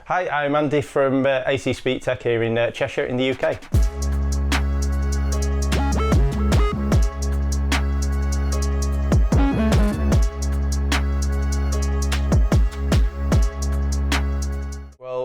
Hi, I'm Andy from AC Speedtech here in Cheshire in the UK.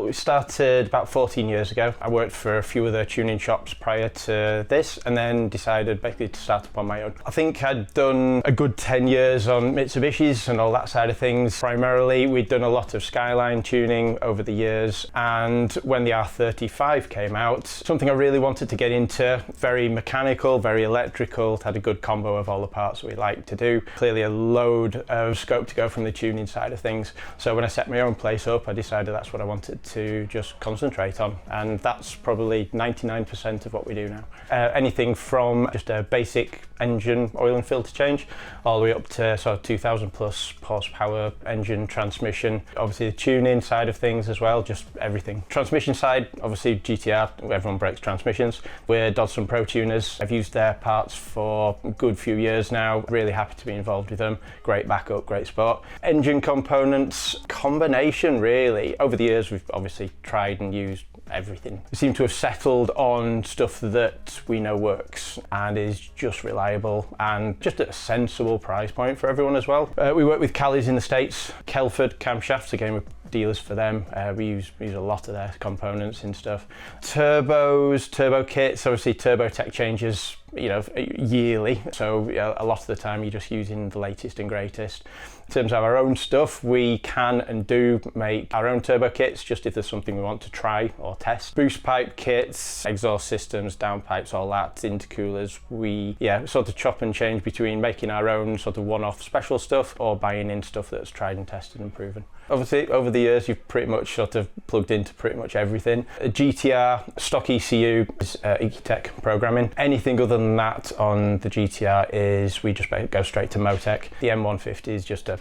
We started about 14 years ago. I worked for a few other tuning shops prior to this and then decided basically to start up on my own. I think I'd done a good 10 years on Mitsubishis and all that side of things. Primarily, we'd done a lot of Skyline tuning over the years, and when the R35 came out, something I really wanted to get into, very mechanical, very electrical, it had a good combo of all the parts we like to do. Clearly a load of scope to go from the tuning side of things. So when I set my own place up, I decided that's what I wanted to just concentrate on, and that's probably 99% of what we do now. Anything from just a basic engine oil and filter change all the way up to sort of 2000 plus horsepower engine, transmission, obviously the tuning side of things as well, just everything. Transmission side, obviously GTR, everyone breaks transmissions. We're Dodson Pro tuners. I've used their parts for a good few years now, really happy to be involved with them. Great backup, great support. Engine components, combination really. Over the years we've obviously tried and used everything. We seem to have settled on stuff that we know works and is just reliable and just at a sensible price point for everyone as well. We work with Callies in the States, Kelford camshafts, again we're dealers for them. We use a lot of their components and stuff. Turbos, turbo kits, obviously turbo tech changes, you know, yearly, so a lot of the time you're just using the latest and greatest. In terms of our own stuff, we can and do make our own turbo kits, just if there's something we want to try or test. Boost pipe kits, exhaust systems, downpipes, all that, intercoolers. We sort of chop and change between making our own sort of one-off special stuff or buying in stuff that's tried and tested and proven. Obviously, over the years, you've pretty much sort of plugged into pretty much everything. A GTR, stock ECU, is Tech programming. Anything other than that on the GTR is we just go straight to Motec. The M150 is just a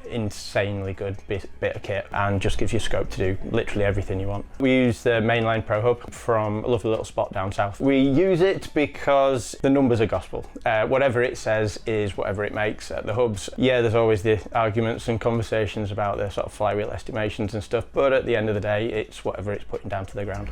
insanely good bit of kit and just gives you scope to do literally everything you want. We use the mainline Pro Hub from a lovely little spot down south. We use it because the numbers are gospel. Whatever it says is whatever it makes at the hubs. Yeah, there's always the arguments and conversations about the sort of flywheel estimations and stuff, but at the end of the day, it's whatever it's putting down to the ground.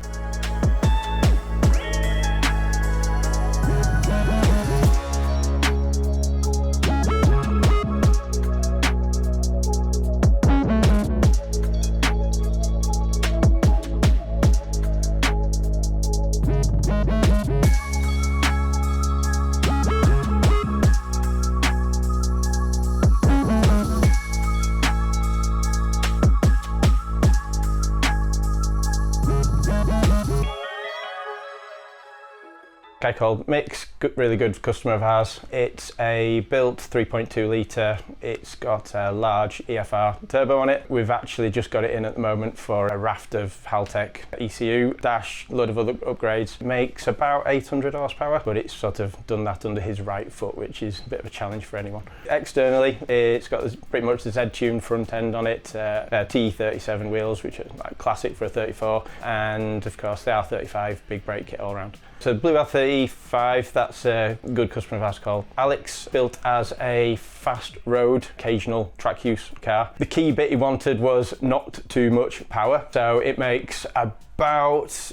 Guy called Mix, really good customer of ours. It's a built 3.2 litre. It's got a large EFR turbo on it. We've actually just got it in at the moment for a raft of Haltech ECU dash, a load of other upgrades. Makes about 800 horsepower, but it's sort of done that under his right foot, which is a bit of a challenge for anyone. Externally, it's got pretty much the Z-Tune front end on it, T37 wheels, which are like classic for a 34, and of course the R35 big brake kit all around. So the Blue R35, that's a good customer of ours called Alex, built as a fast road, occasional track use car. The key bit he wanted was not too much power, so it makes about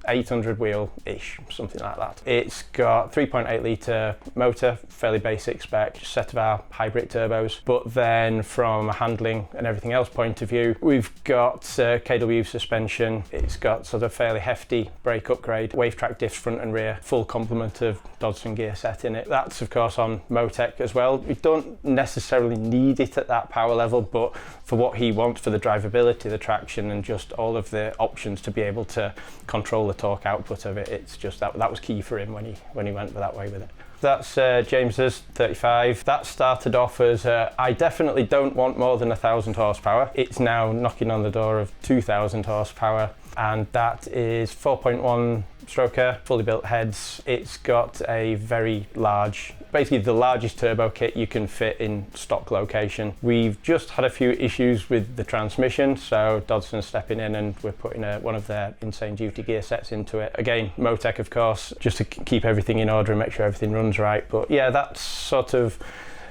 800 wheel-ish, something like that. It's got 3.8 litre motor, fairly basic spec, set of our hybrid turbos, but then from a handling and everything else point of view, we've got KW suspension. It's got sort of fairly hefty brake upgrade, wave track diffs front and rear, full complement of Dodson gear set in it. That's of course on Motec as well. We don't necessarily need it at that power level, but for what he wants, for the drivability, the traction, and just all of the options to be able to control the torque output of it, it's just that was key for him when he went that way with it. That's James's 35. That started off as I definitely don't want more than 1,000 horsepower. It's now knocking on the door of 2,000 horsepower, and that is 4.1 stroker, fully built heads. It's got a very large, basically the largest turbo kit you can fit in stock location. We've just had a few issues with the transmission, so Dodson's stepping in and we're putting one of their insane duty gear sets into it. Again, Motec of course, just to keep everything in order and make sure everything runs right. But yeah, that's sort of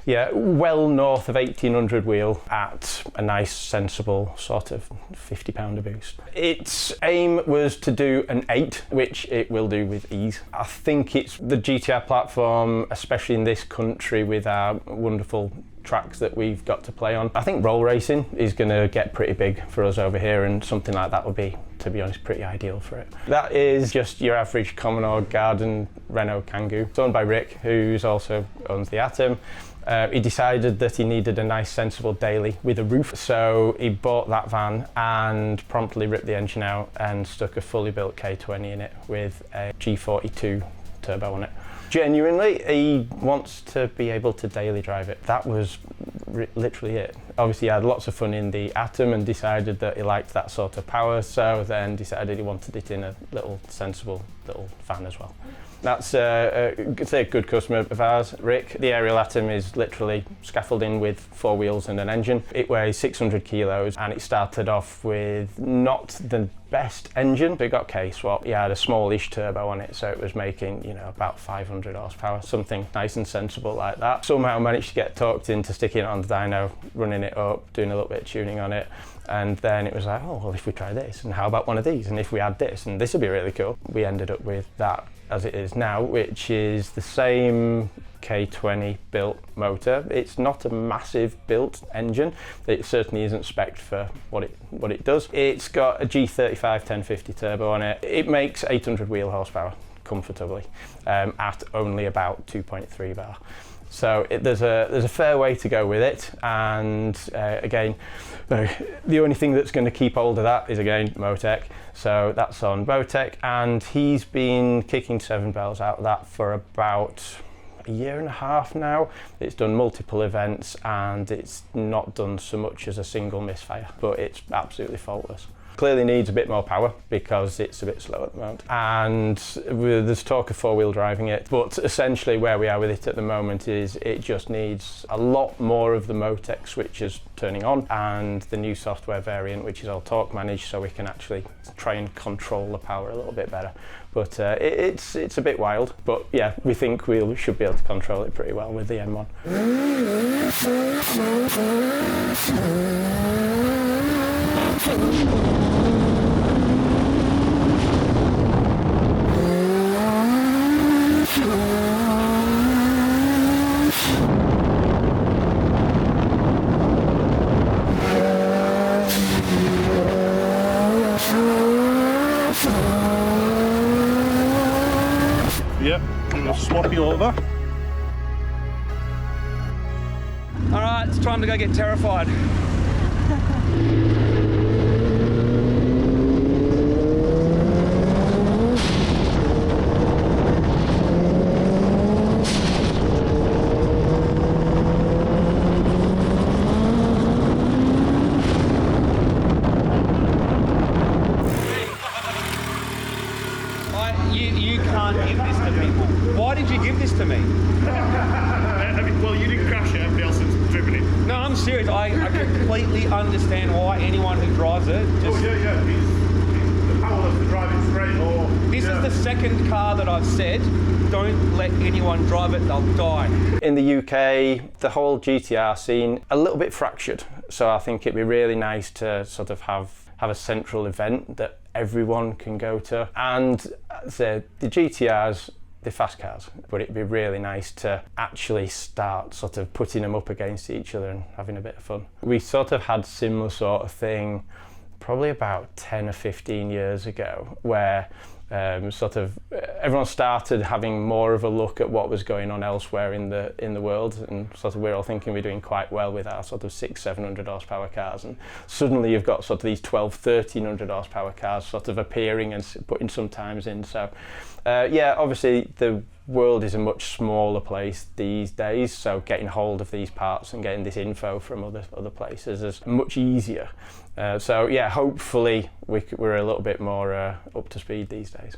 Yeah, well north of 1800 wheel at a nice sensible sort of 50 pounder boost. Its aim was to do an 8, which it will do with ease. I think it's the GTR platform, especially in this country with our wonderful tracks that we've got to play on. I think roll racing is going to get pretty big for us over here, and something like that would be, to be honest, pretty ideal for it. That is just your average common or garden Renault Kangoo. It's owned by Rick, who's also owns the Atom. He decided that he needed a nice sensible daily with a roof, so he bought that van and promptly ripped the engine out and stuck a fully built K20 in it with a G42 turbo on it. Genuinely, he wants to be able to daily drive it. That was literally it. Obviously, he had lots of fun in the Atom and decided that he liked that sort of power, so then decided he wanted it in a little sensible little van as well. That's a good customer of ours, Rick. The Ariel Atom is literally scaffolding with 4 wheels and an engine. It weighs 600 kilos and it started off with not the best engine. It got K-swap. He had a smallish turbo on it, so it was making, you know, about 500 horsepower, something nice and sensible like that. Somehow managed to get talked into sticking it on the dyno, running it up, doing a little bit of tuning on it. And then it was like, oh, well, if we try this, and how about one of these? And if we add this, and this would be really cool. We ended up with that as it is now, which is the same K20 built motor. It's not a massive built engine. It certainly isn't spec'd for what it does. It's got a G35 1050 turbo on it. It makes 800 wheel horsepower comfortably at only about 2.3 bar. So there's a fair way to go with it, and again, the only thing that's going to keep hold of that is again Motec. So that's on Motec, and he's been kicking 7 bells out of that for about a year and a half now. It's done multiple events and it's not done so much as a single misfire, but it's absolutely faultless. Clearly needs a bit more power because it's a bit slow at the moment, and there's talk of 4-wheel driving it, but essentially where we are with it at the moment is it just needs a lot more of the Motec switches turning on and the new software variant, which is all torque managed, so we can actually try and control the power a little bit better. But it's a bit wild, but yeah, we think we should be able to control it pretty well with the M1. Yep, we'll swap you over. Alright, it's time to go get terrified. You can't give this to people. Why did you give this to me? Well, you didn't crash it, everybody else has driven it. No, I'm serious. I completely understand why anyone who drives it just... Oh, yeah. He's powerless to drive it straight or... This is the second car that I've said, don't let anyone drive it, they'll die. In the UK, the whole GTR scene, a little bit fractured. So I think it'd be really nice to sort of have a central event that everyone can go to. And the GTRs, they're fast cars, but it'd be really nice to actually start sort of putting them up against each other and having a bit of fun. We sort of had similar sort of thing probably about 10 or 15 years ago, where sort of everyone started having more of a look at what was going on elsewhere in the world, and sort of we're all thinking we're doing quite well with our sort of 600-700 horsepower cars, and suddenly you've got sort of these 1200-1300 horsepower cars sort of appearing and putting some times in. So yeah, obviously the world is a much smaller place these days, so getting hold of these parts and getting this info from other places is much easier. So yeah, hopefully we're a little bit more up to speed these days.